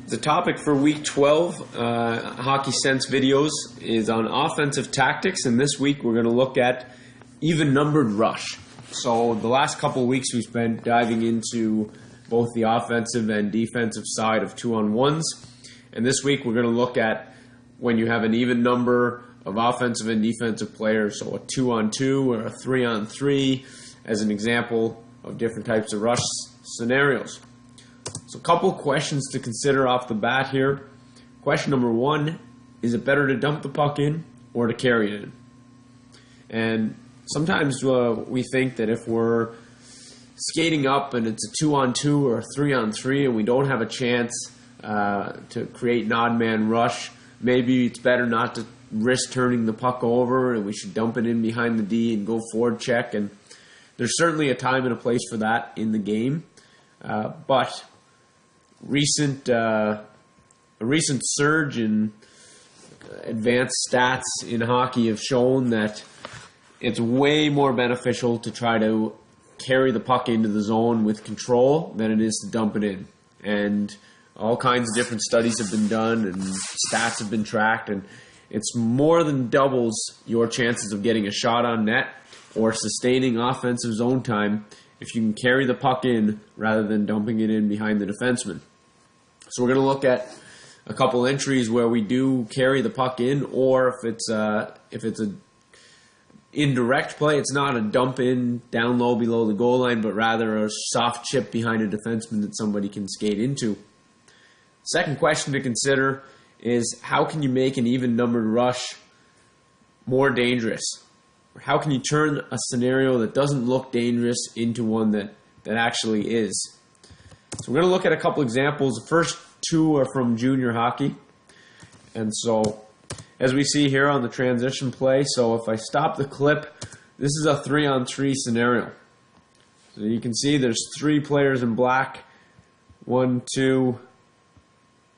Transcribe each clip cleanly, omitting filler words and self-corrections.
The topic for week 12, Hockey Sense videos, is on offensive tactics, and this week we're going to look at even-numbered rush. So the last couple of weeks we spent diving into both the offensive and defensive side of 2-on-1s, and this week we're going to look at when you have an even number of offensive and defensive players, so a 2-on-2 or a 3-on-3 as an example of different types of rush scenarios. So a couple questions to consider off the bat here. Question number one, is it better to dump the puck in or to carry it in? And sometimes we think that if we're skating up and it's a 2-on-2 or a 3-on-3 and we don't have a chance to create an odd man rush, maybe it's better not to risk turning the puck over and we should dump it in behind the D and go forward check. And there's certainly a time and a place for that in the game. But a recent surge in advanced stats in hockey have shown that it's way more beneficial to try to carry the puck into the zone with control than it is to dump it in. And all kinds of different studies have been done and stats have been tracked, and it's more than doubles your chances of getting a shot on net or sustaining offensive zone time if you can carry the puck in rather than dumping it in behind the defenseman. So we're going to look at a couple entries where we do carry the puck in, or if it's a indirect play, it's not a dump in down low below the goal line, but rather a soft chip behind a defenseman that somebody can skate into. Second question to consider is, how can you make an even-numbered rush more dangerous? Or how can you turn a scenario that doesn't look dangerous into one that actually is? So we're going to look at a couple examples. The first two are from junior hockey. And so as we see here on the transition play, so if I stop the clip, this is a 3-on-3 scenario. So you can see there's 3 players in black, 1, 2,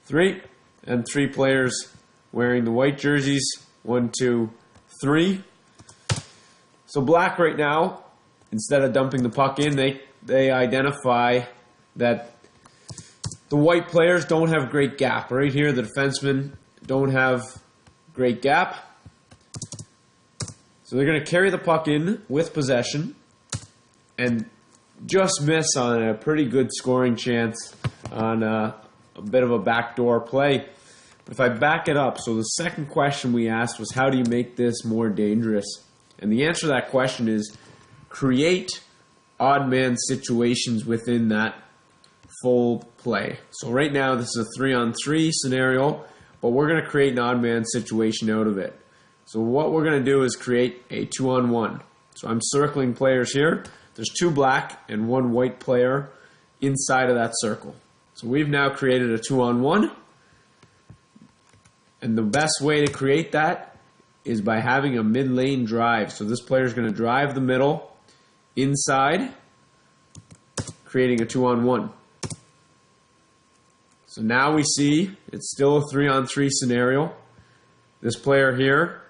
3, and 3 players wearing the white jerseys, 1, 2, 3. So black right now, instead of dumping the puck in, they identify that the white players don't have great gap. Right here, the defensemen don't have great gap. So they're going to carry the puck in with possession and just miss on a pretty good scoring chance on a bit of a backdoor play. But if I back it up, so the second question we asked was, how do you make this more dangerous? And the answer to that question is, create odd man situations within that full play. So right now this is a 3-on-3 scenario, but we're going to create an odd man situation out of it. So what we're going to do is create a 2-on-1. So I'm circling players here. There's 2 black and 1 white player inside of that circle. So we've now created a 2-on-1. And the best way to create that is by having a mid-lane drive. So this player is going to drive the middle inside, creating a 2-on-1. So now we see it's still a 3-on-3 scenario. This player here,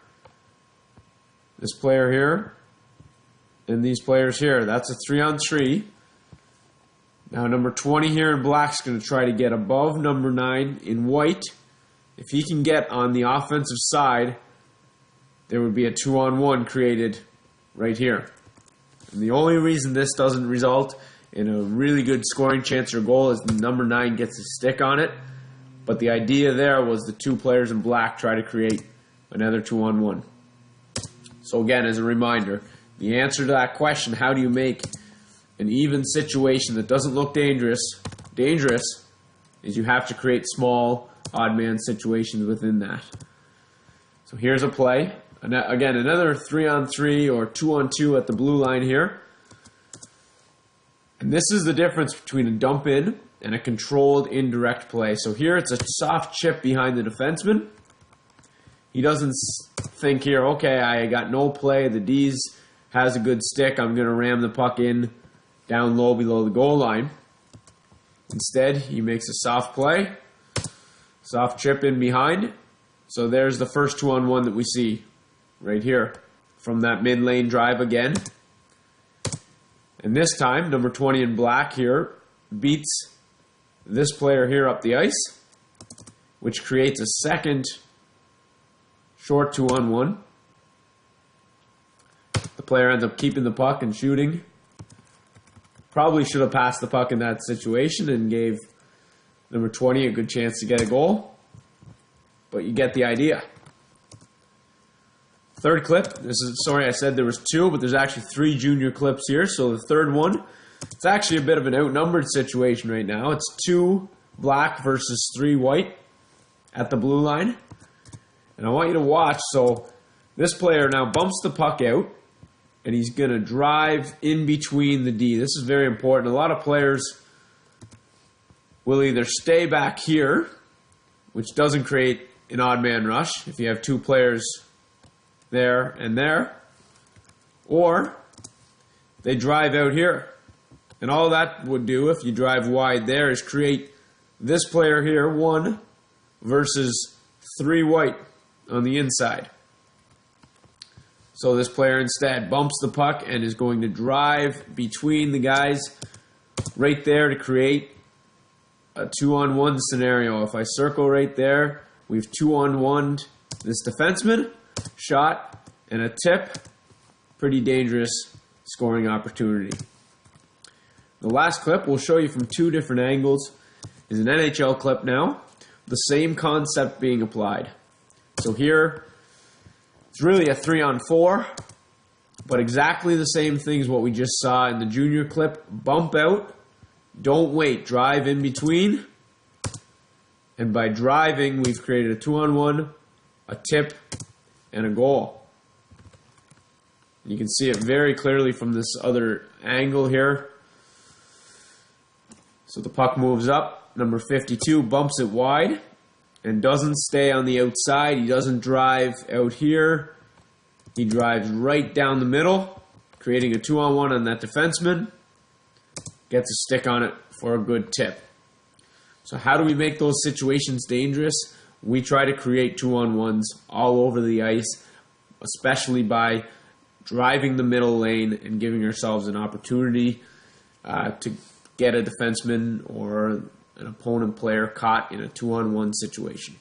and these players here. That's a 3-on-3. Now number 20 here in black is going to try to get above number 9 in white. If he can get on the offensive side, there would be a 2-on-1 created right here. And the only reason this doesn't result in a really good scoring chance or goal is the number 9 gets a stick on it. But the idea there was the 2 players in black try to create another 2-on-1. So again, as a reminder, the answer to that question, how do you make an even situation that doesn't look dangerous, is you have to create small odd man situations within that. So here's a play. Again, another 3-on-3 or 2-on-2 at the blue line here. And this is the difference between a dump in and a controlled indirect play. So here it's a soft chip behind the defenseman. He doesn't think here, okay, I got no play, the D's has a good stick, I'm going to ram the puck in down low below the goal line. Instead, he makes a soft play, soft chip in behind. So there's the first 2-on-1 that we see right here from that mid-lane drive again. And this time, number 20 in black here beats this player here up the ice. which creates a second short 2-on-1. The player ends up keeping the puck and shooting. Probably should have passed the puck in that situation and gave number 20 a good chance to get a goal. But you get the idea. Third clip. Sorry, I said there was 2, but there's actually 3 junior clips here. So the third one, it's actually a bit of an outnumbered situation right now. It's 2 black versus 3 white at the blue line. And I want you to watch. So this player now bumps the puck out, and he's going to drive in between the D. This is very important. A lot of players will either stay back here, which doesn't create an odd man rush if you have 2 players there and there, or they drive out here. And all that would do, if you drive wide there, is create this player here, 1 versus 3 white on the inside. So this player instead bumps the puck and is going to drive between the guys right there to create a 2-on-1 scenario. If I circle right there, we've 2-on-1'd this defenseman, shot, and a tip. Pretty dangerous scoring opportunity. The last clip we'll show you from 2 different angles is an NHL clip now. The same concept being applied. So here, it's really a 3-on-4, but exactly the same thing as what we just saw in the junior clip. Bump out, don't wait, drive in between. And by driving, we've created a 2-on-1, a tip, and a goal. You can see it very clearly from this other angle here. So the puck moves up. Number 52 bumps it wide and doesn't stay on the outside. He doesn't drive out here. He drives right down the middle, creating a 2-on-1 on that defenseman. Gets a stick on it for a good tip. So how do we make those situations dangerous? We try to create 2-on-1s all over the ice, especially by driving the middle lane and giving ourselves an opportunity to get a defenseman or an opponent player caught in a 2-on-1 situation.